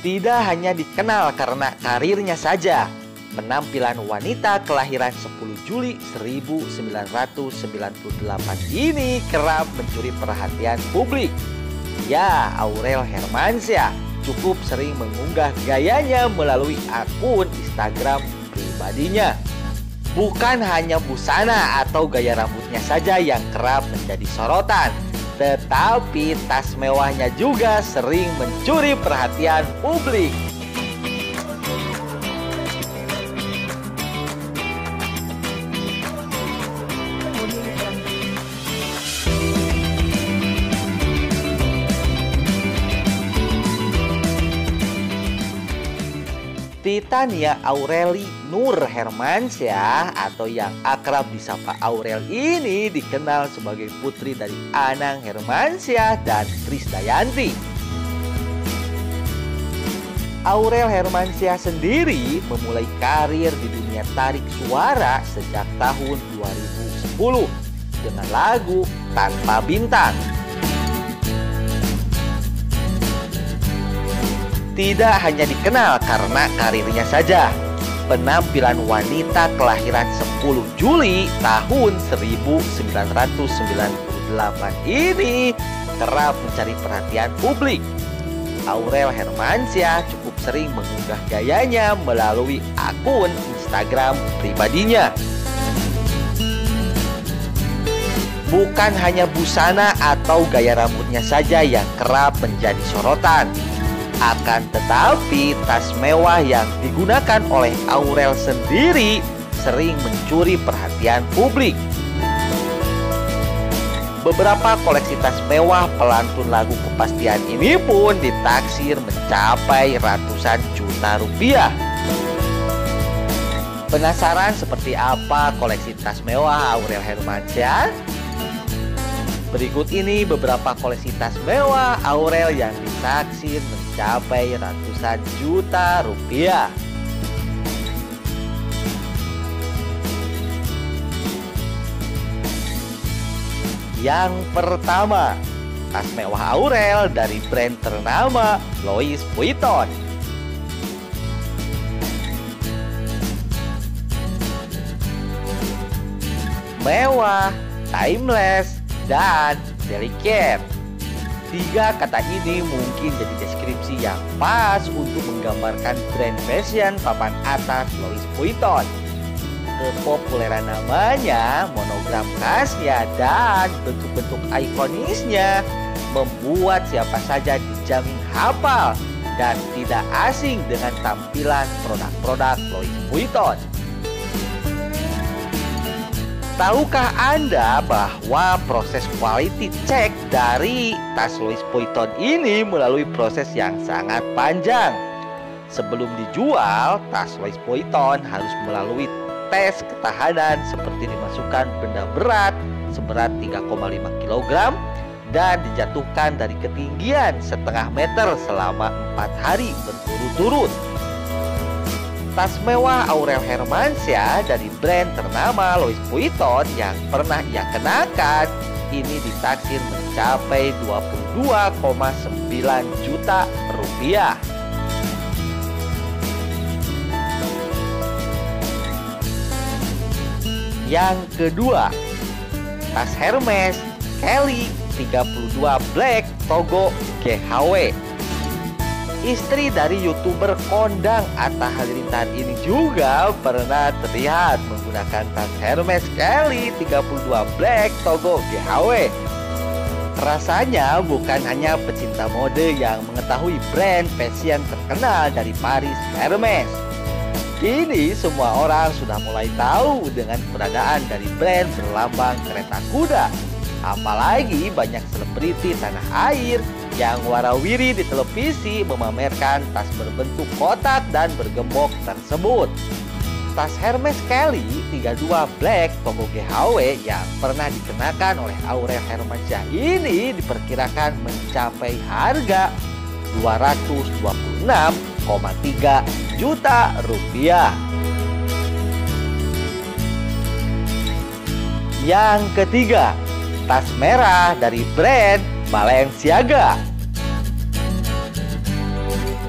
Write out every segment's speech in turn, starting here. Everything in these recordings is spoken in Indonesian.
Tidak hanya dikenal karena karirnya saja, penampilan wanita kelahiran 10 Juli 1998 ini kerap mencuri perhatian publik. Ya, Aurel Hermansyah cukup sering mengunggah gayanya melalui akun Instagram pribadinya. Bukan hanya busana atau gaya rambutnya saja yang kerap menjadi sorotan, tetapi tas mewahnya juga sering mencuri perhatian publik. Titania Aureli Nur Hermansyah atau yang akrab disapa Aurel ini dikenal sebagai putri dari Anang Hermansyah dan Krisdayanti. Aurel Hermansyah sendiri memulai karir di dunia tarik suara sejak tahun 2010 dengan lagu Tanpa Bintang. Tidak hanya dikenal karena karirnya saja, penampilan wanita kelahiran 10 Juli tahun 1998 ini kerap mencari perhatian publik. Aurel Hermansyah cukup sering mengunggah gayanya melalui akun Instagram pribadinya. Bukan hanya busana atau gaya rambutnya saja yang kerap menjadi sorotan. Akan tetapi, tas mewah yang digunakan oleh Aurel sendiri sering mencuri perhatian publik. Beberapa koleksi tas mewah pelantun lagu kepastian ini pun ditaksir mencapai ratusan juta rupiah. Penasaran seperti apa koleksi tas mewah Aurel Hermansyah? Berikut ini beberapa koleksi tas mewah Aurel yang ditaksir mencapai ratusan juta rupiah. Yang pertama, tas mewah Aurel dari brand ternama Louis Vuitton. Mewah, timeless, dan delicate. Tiga kata ini mungkin jadi deskripsi yang pas untuk menggambarkan brand fashion papan atas Louis Vuitton. Kepopuleran namanya, monogram khasnya, dan bentuk-bentuk ikonisnya membuat siapa saja dijamin hafal dan tidak asing dengan tampilan produk-produk Louis Vuitton. Tahukah Anda bahwa proses quality check dari tas Louis Vuitton ini melalui proses yang sangat panjang? Sebelum dijual, tas Louis Vuitton harus melalui tes ketahanan seperti dimasukkan benda berat seberat 3,5 kg dan dijatuhkan dari ketinggian setengah meter selama 4 hari berturut-turut. Tas mewah Aurel Hermansyah dari brand ternama Louis Vuitton yang pernah ia kenakan ini ditaksir mencapai 22,9 juta rupiah. Yang kedua, tas Hermes Kelly 32 Black Togo GHW. Istri dari YouTuber kondang Atta Halilintar ini juga pernah terlihat menggunakan tas Hermes Kelly 32 Black Togo GHW. Rasanya bukan hanya pecinta mode yang mengetahui brand fashion terkenal dari Paris, Hermes. Kini semua orang sudah mulai tahu dengan keberadaan dari brand berlambang kereta kuda. Apalagi banyak selebriti tanah air yang warawiri di televisi memamerkan tas berbentuk kotak dan bergembok tersebut. Tas Hermes Kelly 32 Black Togo GHW yang pernah dikenakan oleh Aurel Hermansyah ini diperkirakan mencapai harga 226,3 juta rupiah. Yang ketiga, tas merah dari brand Balenciaga.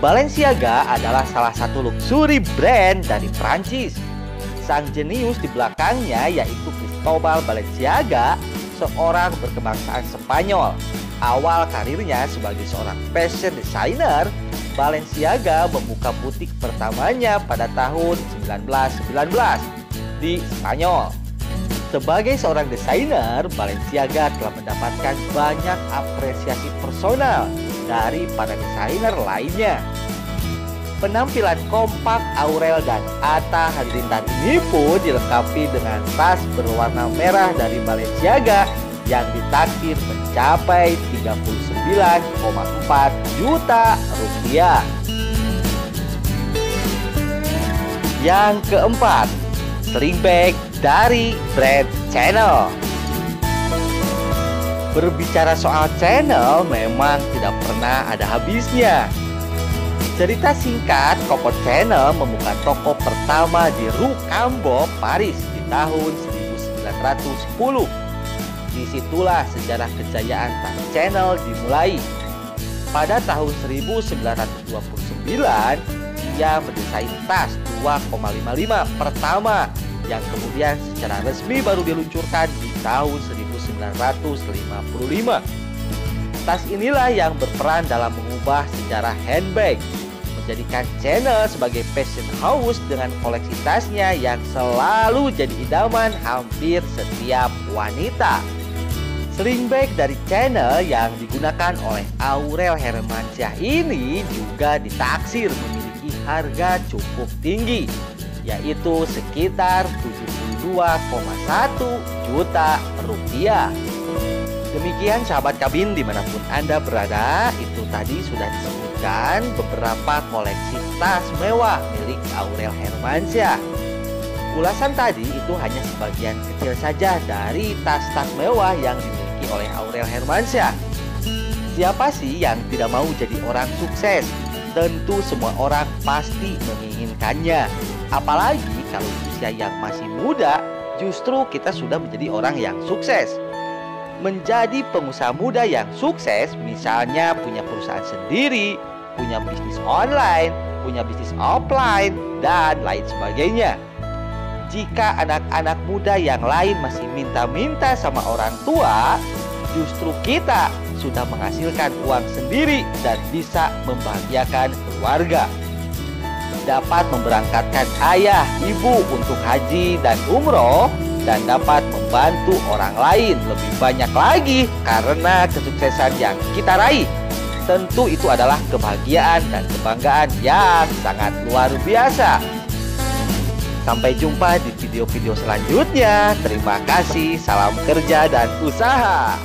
Balenciaga adalah salah satu luxury brand dari Prancis. Sang jenius di belakangnya yaitu Cristobal Balenciaga, seorang berkebangsaan Spanyol. Awal karirnya sebagai seorang fashion designer, Balenciaga membuka butik pertamanya pada tahun 1919 di Spanyol. Sebagai seorang desainer, Balenciaga telah mendapatkan banyak apresiasi personal dari para desainer lainnya. Penampilan kompak Aurel dan Atta Halilintar ini pun dilengkapi dengan tas berwarna merah dari Balenciaga yang ditaksir mencapai 39,4 juta rupiah. Yang keempat, sling bag dari brand Chanel. Berbicara soal Chanel memang tidak pernah ada habisnya. Cerita singkat, Coco Chanel membuka toko pertama di Rue Cambon, Paris di tahun 1910. Disitulah sejarah kejayaan tas Chanel dimulai. Pada tahun 1929, ia mendesain tas 2,55 pertama yang kemudian secara resmi baru diluncurkan di tahun 1955. Tas inilah yang berperan dalam mengubah sejarah handbag, menjadikan Chanel sebagai fashion house dengan koleksi tasnya yang selalu jadi idaman hampir setiap wanita. Sling bag dari Chanel yang digunakan oleh Aurel Hermansyah ini juga ditaksir memiliki harga cukup tinggi, yaitu sekitar 72,1 juta rupiah. Demikian sahabat kabin dimanapun Anda berada, itu tadi sudah disebutkan beberapa koleksi tas mewah milik Aurel Hermansyah. Ulasan tadi itu hanya sebagian kecil saja dari tas-tas mewah yang dimiliki oleh Aurel Hermansyah. Siapa sih yang tidak mau jadi orang sukses? Tentu semua orang pasti menginginkannya. Apalagi kalau usia yang masih muda, justru kita sudah menjadi orang yang sukses. Menjadi pengusaha muda yang sukses, misalnya punya perusahaan sendiri, punya bisnis online, punya bisnis offline, dan lain sebagainya. Jika anak-anak muda yang lain masih minta-minta sama orang tua, justru kita sudah menghasilkan uang sendiri dan bisa membahagiakan keluarga. Dapat memberangkatkan ayah, ibu untuk haji dan umroh, dan dapat membantu orang lain lebih banyak lagi karena kesuksesan yang kita raih. Tentu itu adalah kebahagiaan dan kebanggaan yang sangat luar biasa. Sampai jumpa di video-video selanjutnya. Terima kasih, salam kerja dan usaha.